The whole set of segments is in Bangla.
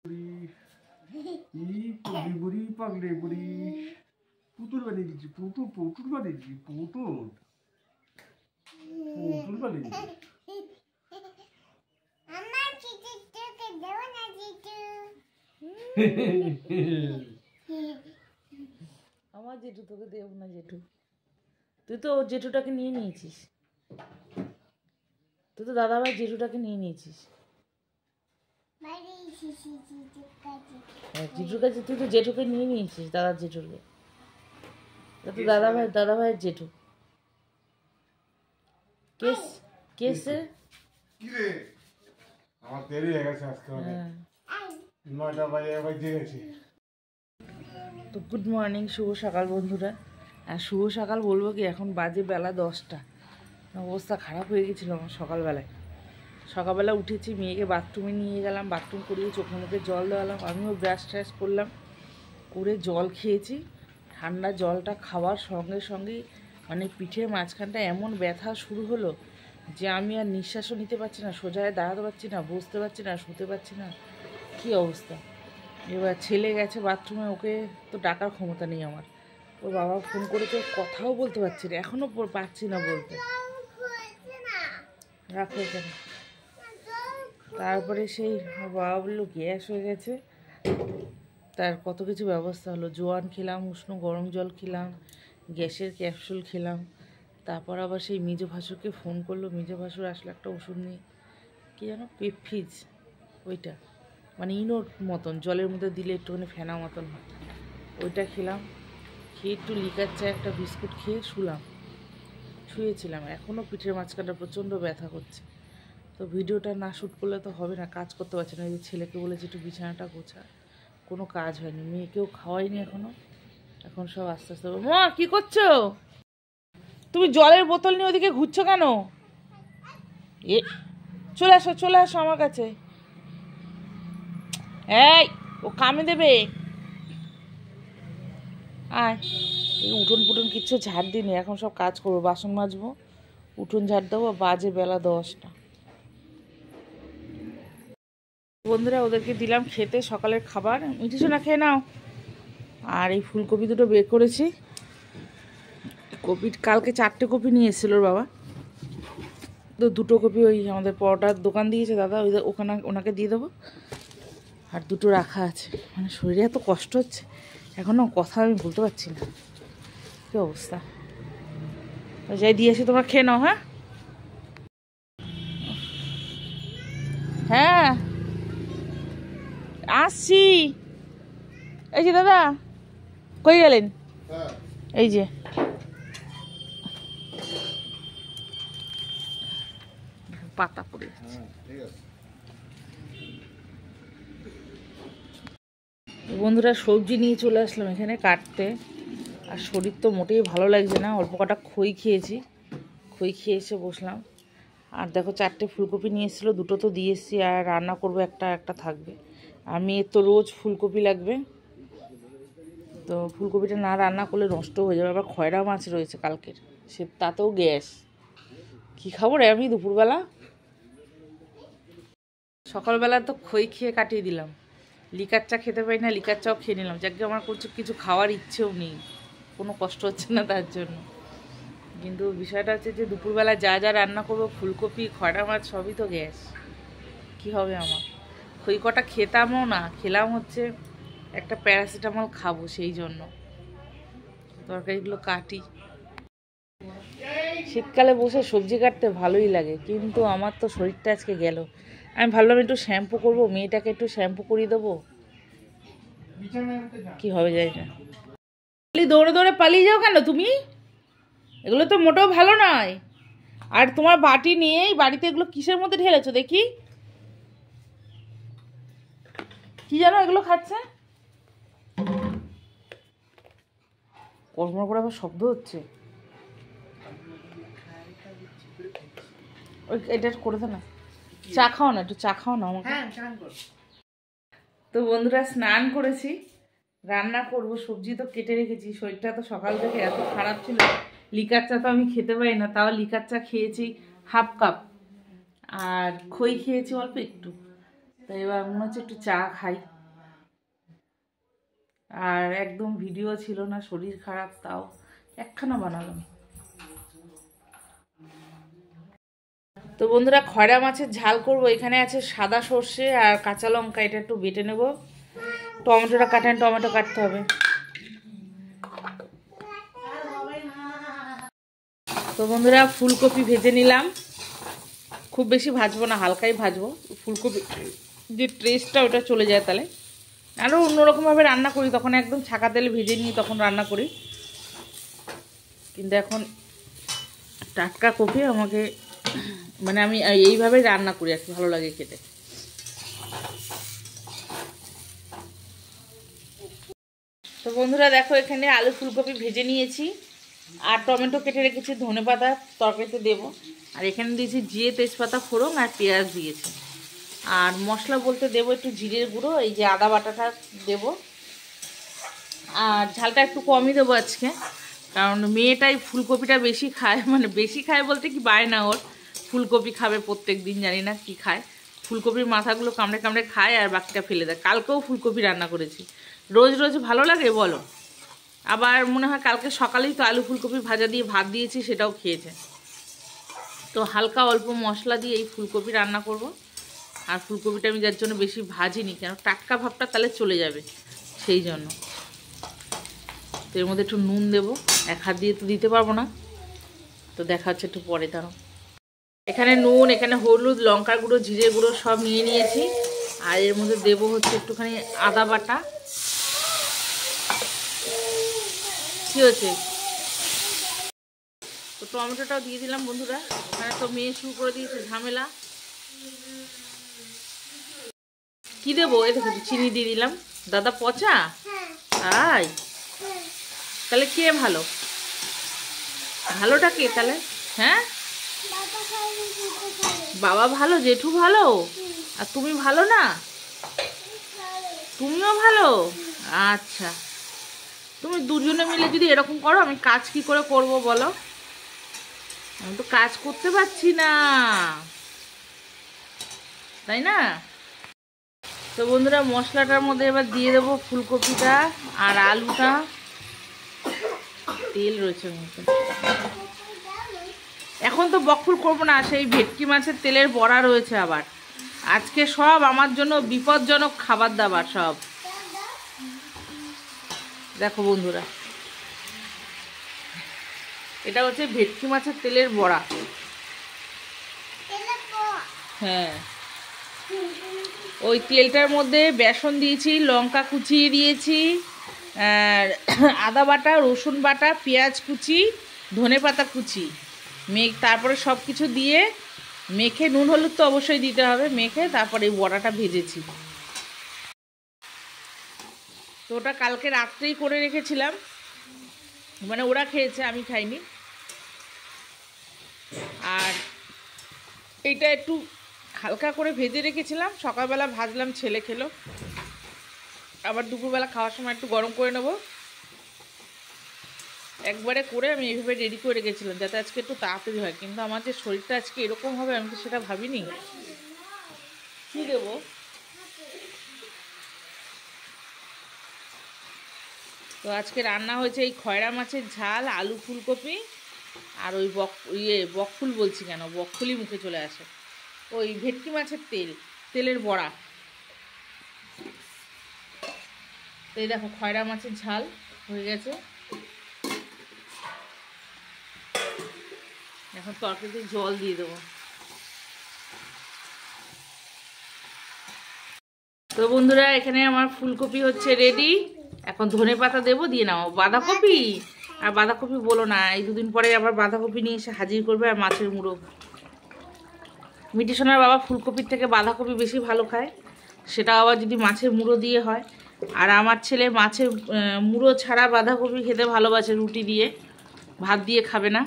বুড়ি পাগলে বুড়ি পুতুল বানিয়ে দিচ্ছি পুতুল বানিয়ে দিচ্ছি পুতুল বানিয়ে দিচ্ছি আমার জেঠু তোকে দেব না জেঠু, তুই তো জেঠুটাকে নিয়ে নিয়েছিস, তুই তো দাদাভাই জেঠুটাকে নিয়ে নিয়েছিস জেঠুর কাছে, তুই তো জেঠুকে নিয়ে নিয়েছিস, দাদার জেঠুকে, তো দাদাভাইয়ের জেঠু। কেসে আমার দেরি হয়ে গেছে আজকে, 9টা বাজে গেছে। তো গুড মর্নিং, শুভ সকাল বন্ধুরা। আর শুভ সকাল বলবো কি, এখন বাজে বেলা 10টা, অবস্থা খারাপ হয়ে গেছিলো আমার সকালবেলা উঠেছি, মেয়েকে বাথরুমে নিয়ে গেলাম, বাথরুম করিয়ে চোখে মুখে জল দেওয়ালাম, আমিও ব্রাশ ট্রাশ করলাম, করে জল খেয়েছি। ঠান্ডা জলটা খাওয়ার সঙ্গে সঙ্গেই মানে পিঠের মাঝখানটা এমন ব্যথা শুরু হলো যে আমি আর নিঃশ্বাসও নিতে পারছি না, সোজায় দাঁড়াতে পারছি না, বসতে পারছি না, শুতে পারছি না, কী অবস্থা। এবার ছেলে গেছে বাথরুমে, ওকে তো ডাকার ক্ষমতা নেই আমার, ওর বাবা ফোন করে তো কথাও বলতে পারছি না, এখনও পারছি না বলতে, রাখো এখানে। তারপরে সেই বাবা বললো গ্যাস হয়ে গেছে, তার কত কিছু ব্যবস্থা হলো, জোয়ান খেলাম, উষ্ণ গরম জল খেলাম, গ্যাসের ক্যাপসুল খেলাম, তারপর আবার সেই মেজ ভাসুরকে ফোন করলো, মেজ ভাসুর আসলে একটা ওষুধ নিয়ে, কী যেন পেপফিজ, ওইটা মানে ইনোর মতন, জলের মধ্যে দিলে একটুখানি ফেনা মতন হয়, ওইটা খেলাম, খেয়ে একটু লিকার চা একটা বিস্কুট খেয়ে শুয়েছিলাম। এখনও পিঠের মাঝখানটা প্রচণ্ড ব্যথা করছে। তো ভিডিওটা না শ্যুট করলে তো হবে না, কাজ করতে পারছি না। এই যে ছেলেকে বলেছি একটু বিছানাটা গোছা, কোনো কাজ হয়নি, মেয়েকেও খাওয়াইনি এখনও, এখন সব আস্তে আস্তে। মা কী করছো তুমি? জলের বোতল নিয়ে ওদিকে ঘুরছো কেন? এ চলে আসো আমার কাছে। এই ও কামে দেবে, আয়। এই উঠোন পুটন কিচ্ছু ঝাড় দিইনি, এখন সব কাজ করবো, বাসন মাজবো, উঠোন ঝাড় দেবো, বাজে বেলা 10টা। বন্ধুরা ওদেরকে দিলাম খেতে সকালের খাবার, মিঠি সোনা খেয়ে নাও। আর এই ফুলকপি দুটো বের করেছি, কপি কালকে 4টে কপি নিয়ে এসেছিল ওর বাবা, তো 2টো কপি ওই আমাদের পরোটার দোকান দিয়েছে দাদা, ওনাকে দিয়ে দেবো, আর 2টো রাখা আছে। মানে শরীরে এত কষ্ট হচ্ছে এখনও, কথা আমি বলতে পারছি না, কী অবস্থা। যাই দিয়ে আসি, তোমরা খেয়ে নাও। হ্যাঁ আসছি। এই যে দাদা কই গেলেন? এই যে পাতা পড়ে যাচ্ছে। বন্ধুরা সবজি নিয়ে চলে আসলাম এখানে কাটতে, আর শরীর তো মোটেই ভালো লাগছে না, অল্প কটা খই খেয়েছি, খই খেয়ে এসে বসলাম। আর দেখো 4টে ফুলকপি নিয়ে এসেছিলো, 2টো তো দিয়ে এসেছি, আর রান্না করবো, একটা থাকবে। আর মেয়ের তো রোজ ফুলকপি লাগবে, তো ফুলকপিটা না রান্না করলে নষ্ট হয়ে যাবে। আবার খয়রা মাছ রয়েছে কালকের, সে তাতেও গ্যাস, কী খাবো রে আমি দুপুরবেলা। সকালবেলা তো খই খেয়ে কাটিয়ে দিলাম, লিকার চা খেতে পারি না, লিকার চাও খেয়ে নিলাম, যাকে আমার কিছু খাওয়ার ইচ্ছেও নেই, কোনো কষ্ট হচ্ছে না তার জন্য। কিন্তু বিষয়টা হচ্ছে যে দুপুরবেলা যা রান্না করবো, ফুলকপি খয়রা মাছ সবই তো গ্যাস, কী হবে আমার। খই কটা খেতামও না, খেলাম হচ্ছে একটা প্যারাসিটামল খাবো, সেই জন্য তরকারিগুলো কাটি। শীতকালে বসে সবজি কাটতে ভালোই লাগে, কিন্তু আমার তো শরীরটা আজকে গেল। আমি ভাবলাম একটু শ্যাম্পু করবো, মেয়েটাকে একটু শ্যাম্পু করিয়ে দেবো, কি হবে জানি না। দৌড়ে দৌড়ে পালিয়ে যাও কেন তুমি? এগুলো তো মোটেও ভালো নয়। আর তোমার বাটি নিয়েই বাড়িতে এগুলো কিসের মধ্যে ঢেলেছো দেখি, কি জানো এগুলো খাচ্ছে? কর্মর করে আবার শব্দ হচ্ছে, ওই এটা করে দে না, চা খাও না, একটু চা খাও না আমাকে। তো বন্ধুরা স্নান করেছি, রান্না করব, সবজি তো কেটে রেখেছি। শরীরটা তো সকাল থেকে এত খারাপ ছিল, লিকার চা তো আমি খেতে পারি না, তাও লিকার চা খেয়েছি হাফ কাপ, আর খই খেয়েছি অল্প একটু। তাই এবার মনে হচ্ছে একটু চা খাই, আর একদম ভিডিও ছিল না, শরীর খারাপ, তাও একখানা বানালাম। তো বন্ধুরা খয়রা মাছের ঝাল করব। এখানে আছে সাদা সর্ষে আর কাঁচা লঙ্কা, এটা একটু বেটে নেব। টমেটোটা কাটেন, টমেটো কাটতে হবে। তো বন্ধুরা ফুলকপি ভেজে নিলাম, খুব বেশি ভাজবো না, হালকাই ভাজবো। ফুলকপি যে টেস্টটা ওটা চলে যায়, তাহলে আরও অন্যরকমভাবে রান্না করি, তখন একদম ছাকা তেলে ভেজে নিই, তখন রান্না করি। কিন্তু এখন টাটকা কপি আমাকে, মানে আমি এইভাবেই রান্না করি আর কি, ভালো লাগে খেতে। তো বন্ধুরা দেখো এখানে আলু ফুলকপি ভেজে নিয়েছি, আর টমেটো কেটে রেখেছি, ধনেপাতা তরকারিতে দেবো। আর এখানে দিয়েছি জিরে, তেজপাতা, ফোড়ন আর পেঁয়াজ দিয়েছি। আর মশলা বলতে দেবো একটু জিরের গুঁড়ো, এই যে আদা বাটাটা দেবো। আর ঝালটা একটু কমই দেবো আজকে, কারণ মেয়েটাই ফুলকপিটা বেশি খায়, মানে বেশি খায় বলতে কি বায়না ওর, ফুলকপি খাবে প্রত্যেক দিন, জানি না কি খায়। ফুলকপির মাথাগুলো কামড়ে কামড়ে খায় আর বাকিটা ফেলে দেয়। কালকেও ফুলকপি রান্না করেছি। রোজ রোজ ভালো লাগে বলো? আবার মনে হয় কালকে সকালেই তো আলু ফুলকপি ভাজা দিয়ে ভাত দিয়েছি, সেটাও খেয়েছে। তো হালকা অল্প মশলা দিয়ে এই ফুলকপি রান্না করব। আর ফুলকপিটা আমি যার জন্য বেশি ভাজিনি, কেন টাটকা ভাবটা তাহলে চলে যাবে, সেই জন্য। তো এর মধ্যে একটু নুন দেবো, এক হাত দিয়ে তো দিতে পারবো না, তো দেখা হচ্ছে একটু পরে। দাঁড়ো, এখানে নুন, এখানে হলুদ, লঙ্কার গুঁড়ো, জিরে গুঁড়ো সব নিয়ে নিয়েছি। আর এর মধ্যে দেবো হচ্ছে একটুখানি আদা বাটা। কি হচ্ছে? তো টমেটোটাও দিয়ে দিলাম বন্ধুরা। এখানে তো মেয়ে শুরু করে দিয়েছে ঝামেলা। কি দেবো? এই দেখো চিনি দিয়ে দিলাম। দাদা পচা? তাই? তাহলে কে ভালো? ভালোটা কে তাহলে? হ্যাঁ, বাবা ভালো, জেঠু ভালো, আর তুমি ভালো না? তুমিও ভালো? আচ্ছা, তুমি দুজনে মিলে যদি এরকম করো, আমি কাজ কি করে করব বলো? আমি তো কাজ করতে পারছি না, তাই না? তো বন্ধুরা মশলাটার মধ্যে এবার দিয়ে দেবো ফুলকপিটা আর আলুটা। তেল রয়েছে মধ্যে, এখন তো বকফুল করবো না, সেই ভেটকি মাছের তেলের বড়া রয়েছে আবার। আজকে সব আমার জন্য বিপজ্জনক খাবার দাবার সব। দেখো বন্ধুরা, এটা হচ্ছে ভেটকি মাছের তেলের বড়া। হ্যাঁ, ওই তেলটার মধ্যে বেসন দিয়েছি, লঙ্কা কুচিয়ে দিয়েছি, আর আদা বাটা, রসুন বাটা, পেঁয়াজ কুচি, ধনেপাতা কুচি, তারপরে সব কিছু দিয়ে মেখে, নুন হলুদ তো অবশ্যই দিতে হবে, মেখে তারপরে এই বড়াটা ভেজেছি। তো ওটা কালকে রাত্রেই করে রেখেছিলাম, মানে ওরা খেয়েছে, আমি খাইনি। আর এইটা একটু হালকা করে ভেজে রেখেছিলাম, সকালবেলা ভাজলাম, ছেলে খেলো। আবার দুপুরবেলা খাওয়ার সময় একটু গরম করে নেব। একবারে করে আমি এইভাবে রেডি করে রেখেছিলাম যাতে আজকে একটু তাড়াতাড়ি হয়, কিন্তু আমার যে শরীরটা আজকে এরকম হবে আমি তো সেটা ভাবিনি। কী দেবো? তো আজকে রান্না হয়েছে এই খয়রা মাছের ঝাল, আলু ফুলকপি, আর ওই বকফুল বলছি কেন, বকফুলই মুখে চলে আসে, ওই ভেটকি মাছের তেলের বড়া। তো এই দেখো খয়রা মাছের ঝাল হয়ে গেছে। এখন তরকারিতে জল দিয়ে দেবো। তো বন্ধুরা এখানে আমার ফুলকপি হচ্ছে রেডি, এখন ধনেপাতা দেবো, দিয়ে নাও। বাঁধাকপি, আর বাঁধাকপি বলো না, এই দুদিন পরে আবার বাঁধাকপি নিয়ে এসে হাজির করবে, আর মাছের মুড়ো। মিটি সোনার বাবা ফুলকপির থেকে বাঁধাকপি বেশি ভালো খায়, সেটা আবার যদি মাছের মুড়ো দিয়ে হয়। আর আমার ছেলে মাছের মুড়ো ছাড়া বাঁধাকপি খেতে ভালোবাসে, রুটি দিয়ে, ভাত দিয়ে খাবে না।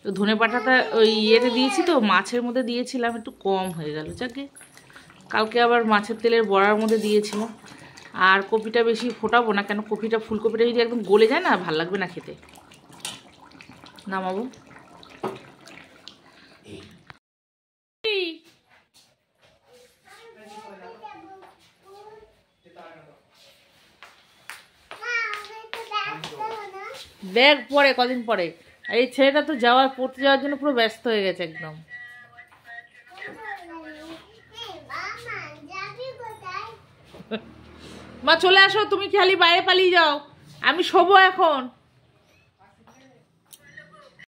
তো ধনেপাতাটা ওই ইয়েতে দিয়েছি, তো মাছের মধ্যে দিয়েছিলাম, একটু কম হয়ে গেল, যাকে কালকে আবার মাছের তেলের বড়ার মধ্যে দিয়েছিলাম। আর কপিটা বেশি ফোটাবো না, কেন কপিটা, ফুলকপিটা যদি একদম গলে যায় না, ভাল লাগবে না খেতে। নামাবো। ব্যাগ পরে কদিন পরে। আর এই ছেলেটা তো যাওয়ার পড়তে যাওয়ার জন্য পুরো ব্যস্ত হয়ে গেছে একদম। মা চলে আসো, তুমি খালি বাইরে পালিয়ে যাও, আমি শোবো এখন।